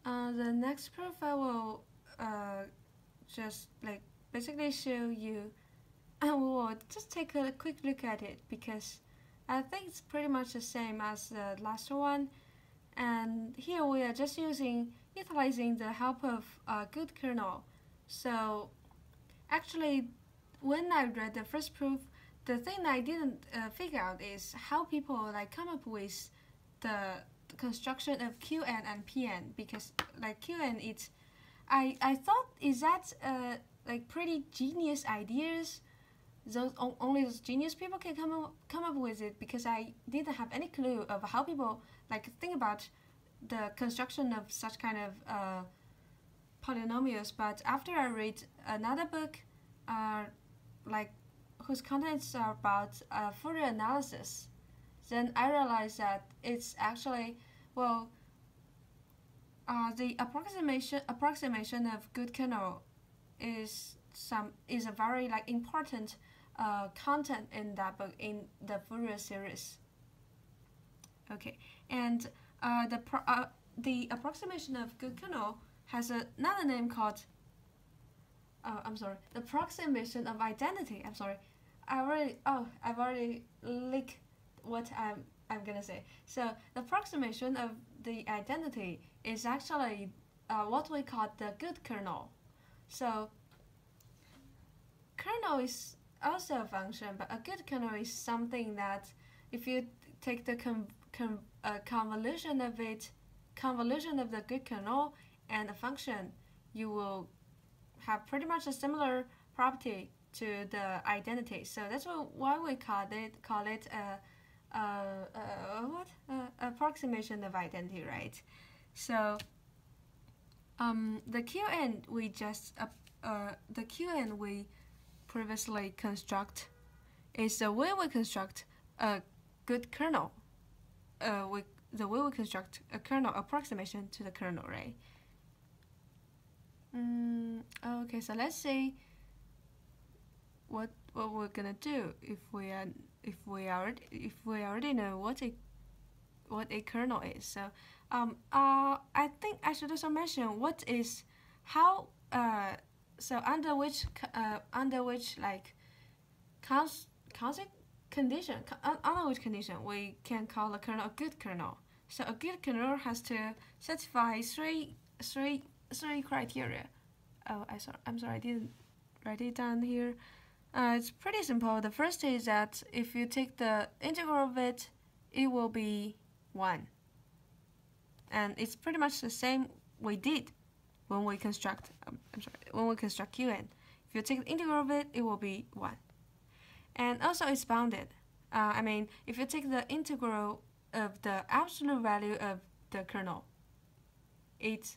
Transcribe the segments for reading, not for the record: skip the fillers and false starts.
The next proof I will just like basically show you, and we will just take a quick look at it because I think it's pretty much the same as the last one. And here we are just utilizing the help of a good kernel. So actually, when I read the first proof, the thing I didn't figure out is how people like come up with the construction of Qn and Pn, because like Qn it's I thought is that like pretty genius ideas. Only those genius people can come up with it, because I didn't have any clue of how people like think about the construction of such kind of polynomials. But after I read another book, like whose contents are about Fourier analysis, then I realized that it's actually, well, the approximation of good kernel is a very like important content in that book, in the Fourier series. Okay, and the approximation of good kernel has another name called the approximation of identity. I'm sorry, I've already leaked what I'm gonna say. So the approximation of the identity is actually what we call the good kernel. So kernel is also a function, but a good kernel is something that if you take the convolution of the good kernel and a function, you will have pretty much a similar property to the identity. So that's why we call it approximation of identity, right? So the Qn we previously construct is the way we construct a good kernel. The way we construct a kernel approximation to the kernel, right? Okay, so let's see what we're gonna do if we already know what a kernel is. So I think I should also mention what is how so under which like condition under which condition we can call a kernel a good kernel. So a good kernel has to satisfy three criteria. I'm sorry, I didn't write it down here. It's pretty simple. The first is that if you take the integral of it, it will be 1. And it's pretty much the same we did when we construct Qn. If you take the integral of it, it will be 1. And also it's bounded. If you take the integral of the absolute value of the kernel, it's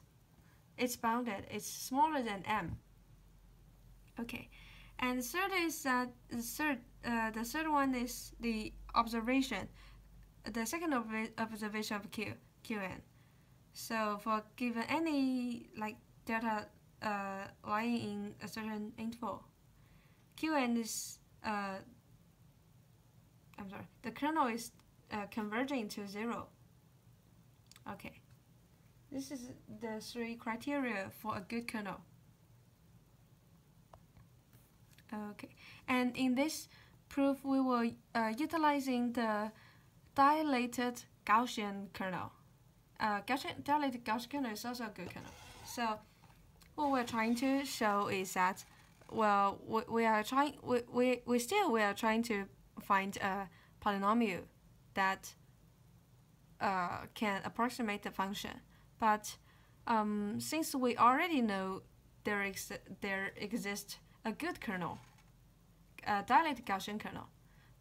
bounded. It's smaller than m. Okay, and the third is that the third one is the observation, the second observation of Qn. So for given any like data lying in a certain interval, Qn is the kernel is converging to 0. Okay. This is the 3 criteria for a good kernel. Okay, and in this proof, we will utilizing the dilated Gaussian kernel. Dilated Gaussian kernel is also a good kernel. So what we're trying to show is that, well, we are trying to find a polynomial that can approximate the function. But since we already know there exists a good kernel, a dilated Gaussian kernel,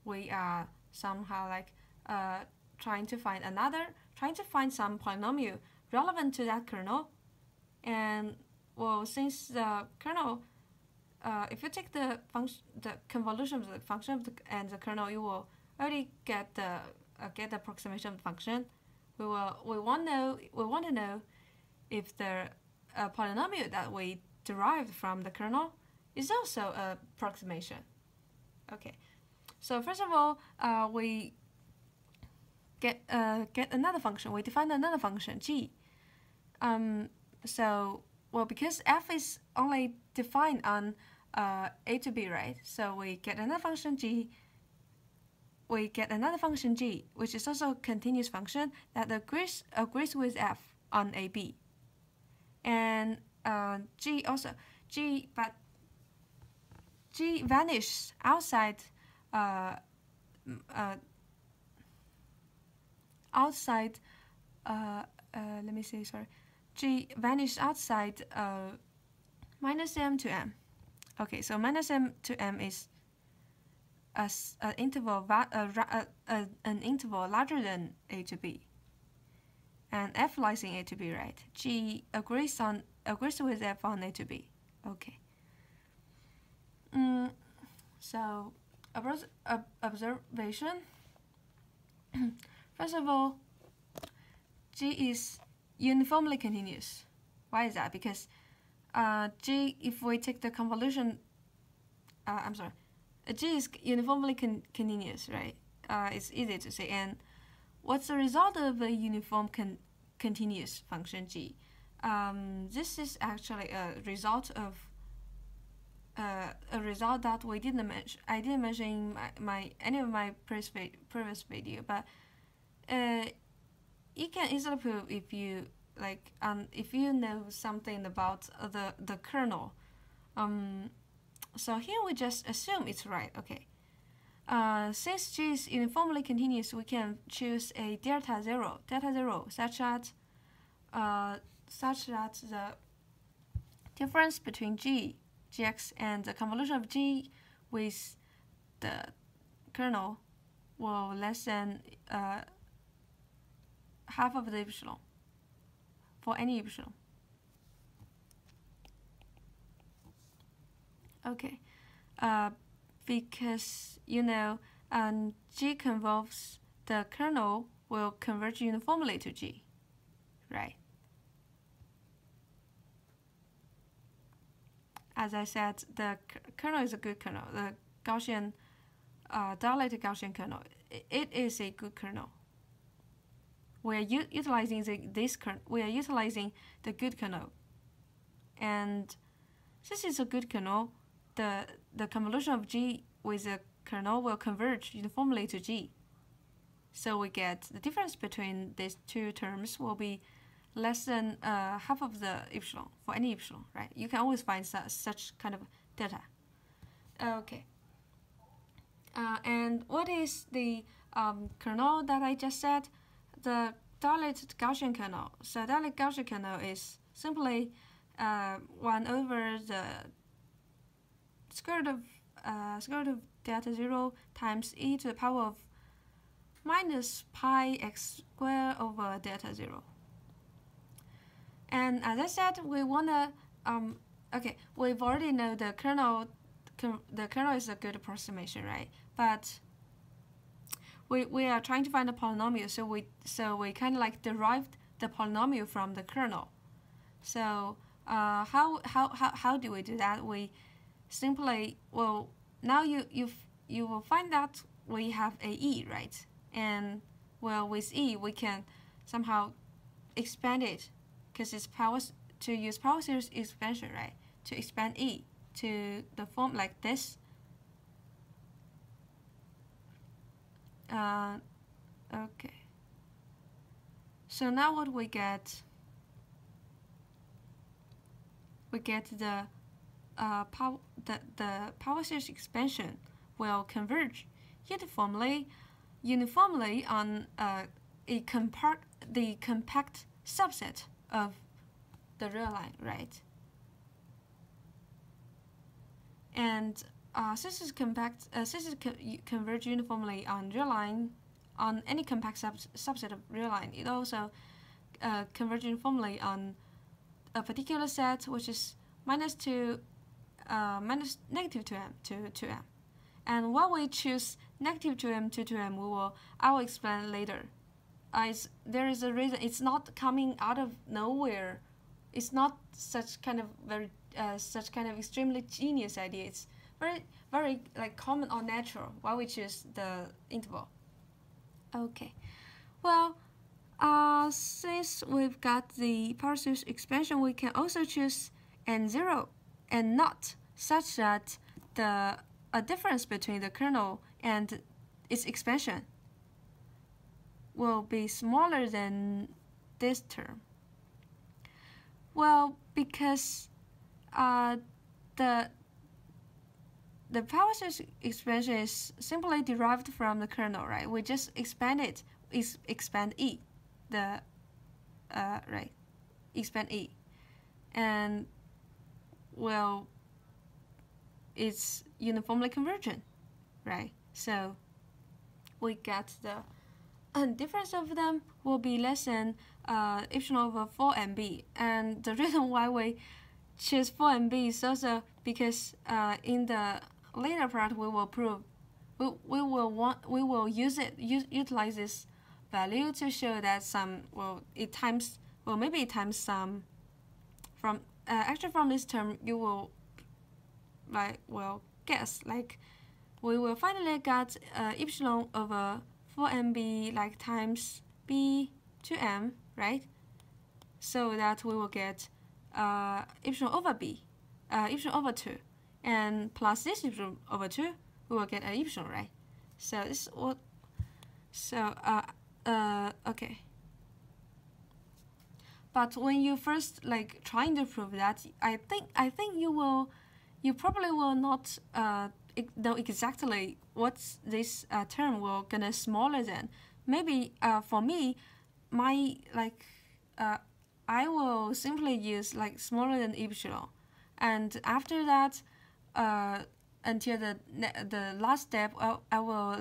we are somehow like trying to find some polynomial relevant to that kernel. And well, since the kernel, if you take the convolution of the function and the kernel, you will already get the approximation of the function. We want to know if the polynomial that we derived from the kernel is also an approximation. Okay, so first of all, we get another function. We define another function g. So, well, because f is only defined on a to b, right? So we get another function g. We get another function g, which is also a continuous function that agrees with f on ab. And but g vanishes outside let me see, sorry. G vanishes outside minus m to m. Okay, so minus m to m is an interval larger than a to b. And f lies in a to b, right? G agrees with f on a to b. Okay. So observation. First of all, G is uniformly continuous. Why is that? Because G, if we take the convolution, G is uniformly continuous, right? It's easy to say. And what's the result of a uniform continuous function G? This is actually a result of that we didn't mention. I didn't mention in any of my previous video, but you can easily prove if you if you know something about the kernel. So here we just assume it's right. Okay. Since G is uniformly continuous, we can choose a delta zero such that the difference between Gx and the convolution of G with the kernel will less than half of the epsilon for any epsilon. Okay, because G convolves, the kernel will converge uniformly to G, right? As I said, the kernel is a good kernel. The Gaussian, dilated Gaussian kernel, it is a good kernel. We are utilizing the good kernel, and since it's a good kernel, the convolution of G with the kernel will converge uniformly to G. So we get the difference between these two terms will be less than half of the epsilon for any epsilon, right? You can always find such kind of data. Okay. And what is the kernel that I just said? The dilated Gaussian kernel. So dilated Gaussian kernel is simply 1 over the square root of delta 0 times e to the power of minus pi x squared over delta 0. And as I said, we wanna okay, we've already know the kernel is a good approximation, right? But we are trying to find a polynomial, so we kind of like derived the polynomial from the kernel. So how do we do that? We simply, well, now you will find that we have a e, right? And well, with e we can somehow expand it, because it's to use power series expansion, right? To expand e to the form like this. Okay. So now what we get? We get the power series expansion will converge uniformly on the compact subset of the real line, right? And since it converge uniformly on real line, on any compact subset of real line, it also converge uniformly on a particular set, which is minus negative 2m to 2m. And when we choose negative 2m to 2m, I will explain later. There is a reason. It's not coming out of nowhere. It's not such kind of extremely genius idea. It's very like common or natural why we choose the interval. Okay, well, since we've got the power series expansion, we can also choose n0 and not, such that a difference between the kernel and its expansion will be smaller than this term. Well, because the power series expansion is simply derived from the kernel, right? We just expand it, expand E, expand E, and well, it's uniformly convergent, right? So we get the difference of them will be less than epsilon over 4mb, and the reason why we choose 4mb is also because in the later part we will prove we will utilize this value to show that maybe it times some from actually from this term you will guess we will finally get epsilon over 4mb times b to m, right? So that we will get epsilon over b, epsilon over 2, and plus this epsilon over 2, we will get an epsilon, right? So this is what. So okay. But when you first trying to prove that, I think you probably will not know exactly what's this term will gonna smaller than. Maybe for me, my I will simply use smaller than epsilon, and after that, until the last step, I will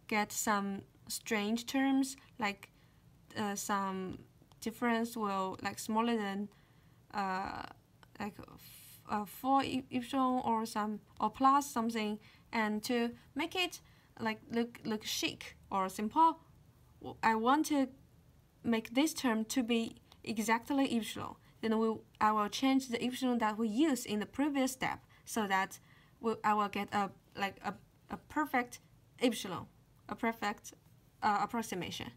get some strange terms some difference will smaller than 4 epsilon or plus something, and to make it look chic or simple, I want to make this term to be exactly epsilon. Then I will change the epsilon that we used in the previous step, so that I will get a perfect epsilon, a perfect approximation.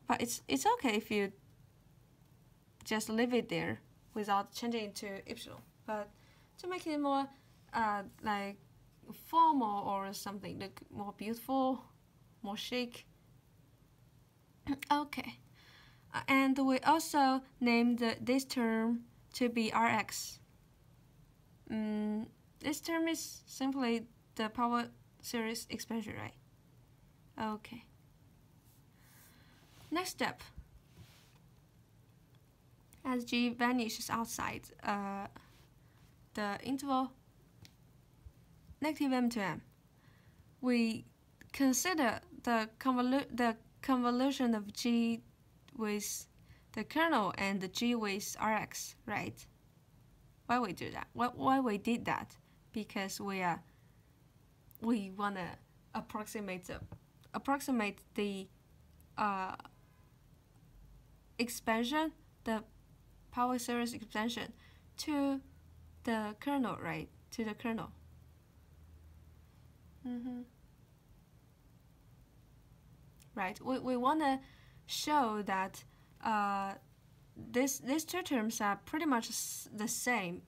But it's okay if you just leave it there without changing it to epsilon. But to make it more formal or something, look more beautiful, more chic. Okay. And we also named this term to be Rx. This term is simply the power series expansion, right? Okay. Next step. As G vanishes outside the interval negative m to m, we consider the convolution of G with the kernel and the G with Rx, right? Why we do that? Why we did that? Because we wanna approximate the expansion, the power series expansion to the kernel, right? To the kernel. Right. We wanna show that these two terms are pretty much the same,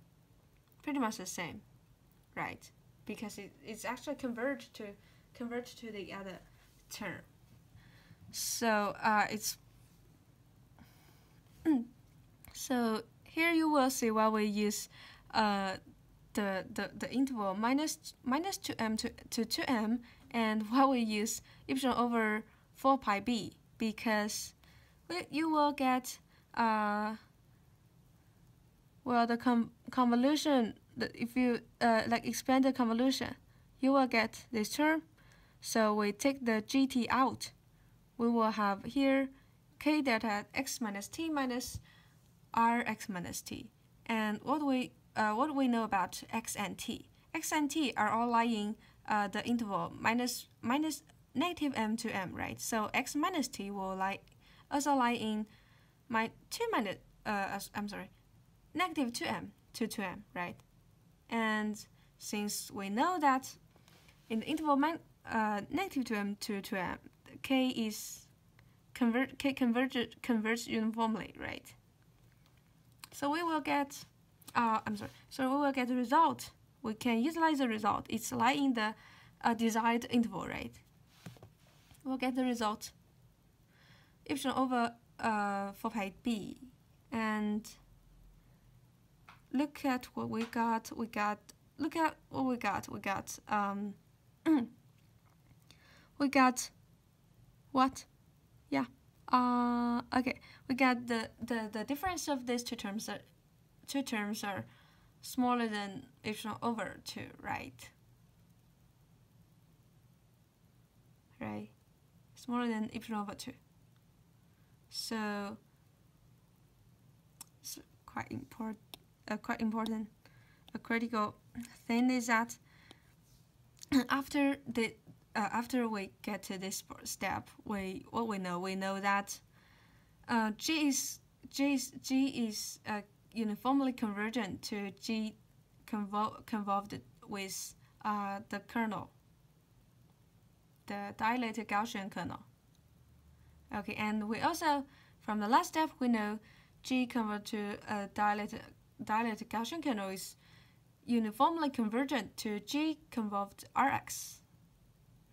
right? Because it's actually converged to the other term. So it's so here you will see why we use the interval minus 2m to 2m, and why we use epsilon over 4 pi b, because you will get the convolution. If you expand the convolution, you will get this term. So we take the gt out. We will have here k delta x minus t minus rx minus t. And what we know about x and t? X and t are all lying the interval minus negative m to m, right? So x minus t will also lie in negative 2m to 2m, right? And since we know that in the interval negative 2m to 2m, k is converge uniformly, right? So we will get, So we will get the result. We can utilize the result. It's lying in the desired interval, right? We'll get the result. Epsilon over 4 pi b, and look at what we got. Look at what we got. We got what? Yeah. Okay. We got the difference of these two terms are smaller than epsilon over 2, right? Right. Smaller than epsilon over 2. So it's quite important. A critical thing is that after we get to this step, we know that G is uniformly convergent to G convolved with the kernel, the dilated Gaussian kernel. Okay, and we also, from the last step, we know G converted to a dilated Gaussian kernel is uniformly convergent to G convolved Rx,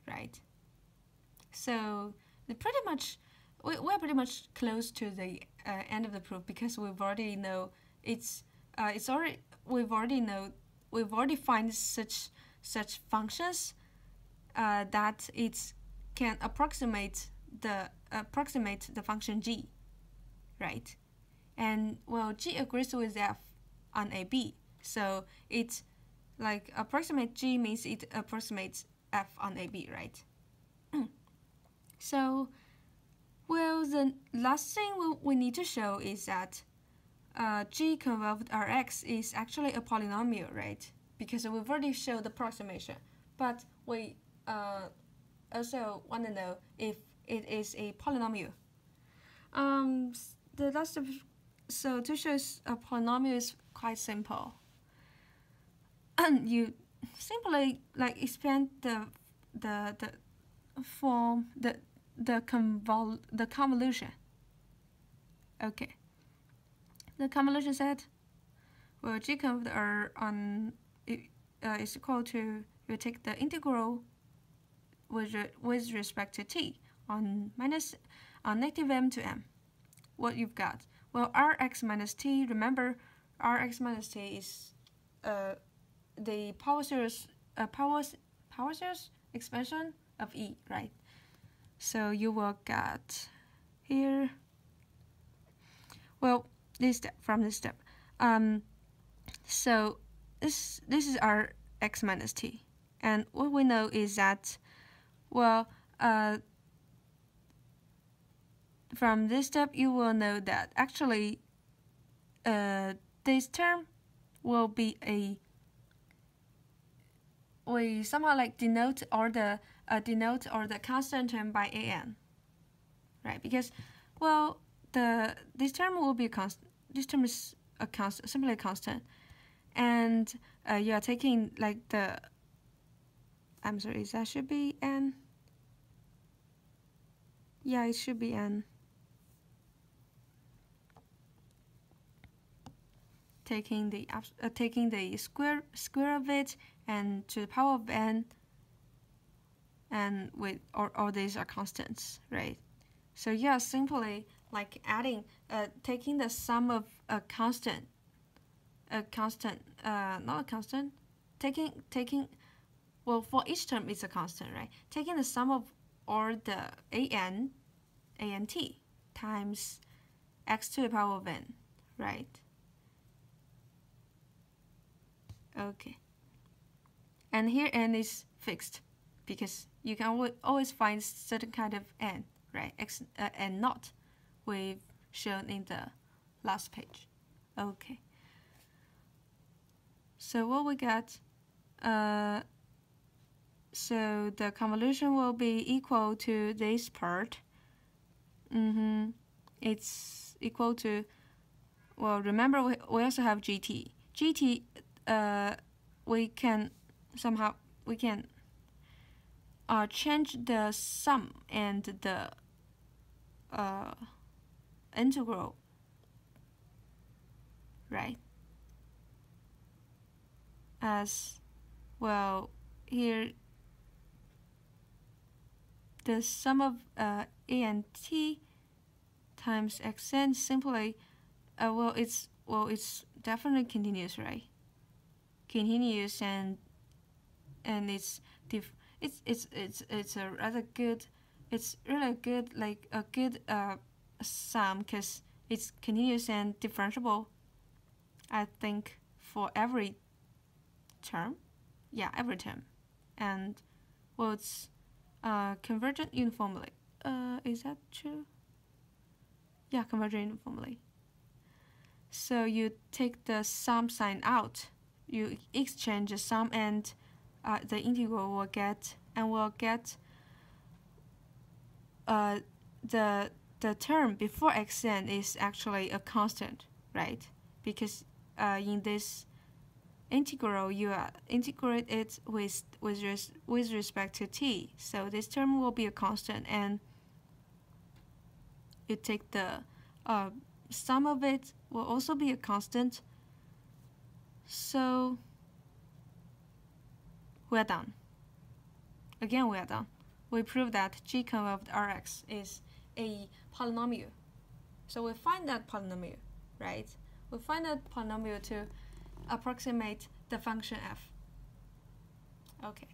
right? So we're pretty much close to the end of the proof, because we've already find such functions that it can approximate the function G, right? And well, G agrees with F on AB, so it like approximate G means it approximates F on AB, right? So, well, the last thing we need to show is that G convolved Rx is actually a polynomial, right? Because we've already showed the approximation, but we also want to know if it is a polynomial. The last step, so to show a polynomial is quite simple. And you simply like expand the form the convolution. Okay. The convolution set, well, G convolved R on is equal to, you take the integral with respect to t on negative m to m. What you've got? Well, Rx minus t. Remember, Rx minus t is the power series expansion of E, right? So you will get here. Well, this step. So this is our x minus t, and what we know is that, well, from this step you will know that actually this term will be we somehow like denote or the constant term by an, right? Because, well, this term will be a constant. This term is a constant, simply a constant, and you are taking like the. I'm sorry, that should be n. Yeah, it should be n. Taking the square of it and to the power of n, and with all these are constants, right? So you are simply like adding, taking the sum of taking, well, for each term it's a constant, right? Taking the sum of all the ant times x to the power of n, right? Okay. And here n is fixed, because you can always find certain kind of n, right? X n naught, we've shown in the last page. Okay. So what we got? So the convolution will be equal to this part. It's equal to, well, remember we also have GT. GT, we can change the sum and the integral, right? As well, here the sum of a and t times xn simply it's definitely continuous, right? Continuous, and it's a rather good, it's really good, like a good sum, because it's continuous and differentiable, I think, for every term. Yeah, every term. And well, it's convergent uniformly. Is that true? Yeah, convergent uniformly. So you take the sum sign out, you exchange the sum, and the integral will get, and we'll get the term before xn is actually a constant, right? Because in this integral, you integrate it with respect to t, so this term will be a constant, and you take the sum of it will also be a constant. So we're done. Again, we are done. We prove that g conv of Rx is a polynomial. So we find that polynomial, right? We find that polynomial to approximate the function f. Okay,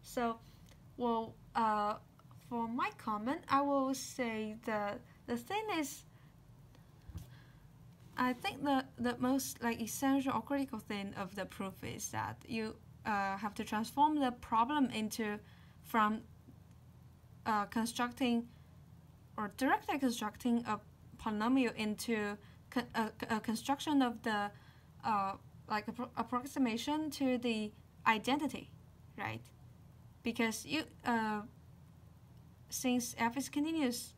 so well, for my comment, I will say the thing is, I think the most like essential or critical thing of the proof is that you have to transform the problem into from constructing or directly constructing a polynomial into a construction of the like approximation to the identity, right? Because you since f is continuous,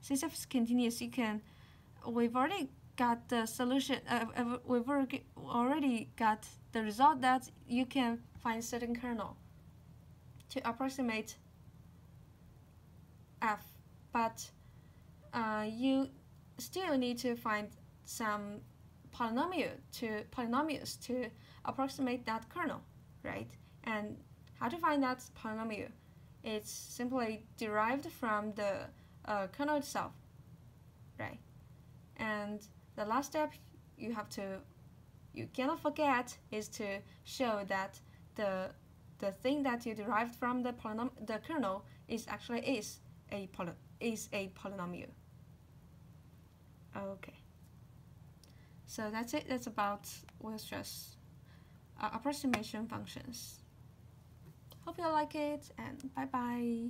since f is continuous, you can, we've already got the solution. We've already got the result that you can find certain kernel to approximate f, but you still need to find some polynomials to approximate that kernel, right? And how to find that polynomial? It's simply derived from the kernel itself, right? And the last step you cannot forget is to show that the thing that you derived from the kernel is actually a polynomial. Okay. So that's it. That's about Weierstrass approximation functions. Hope you like it, and bye bye.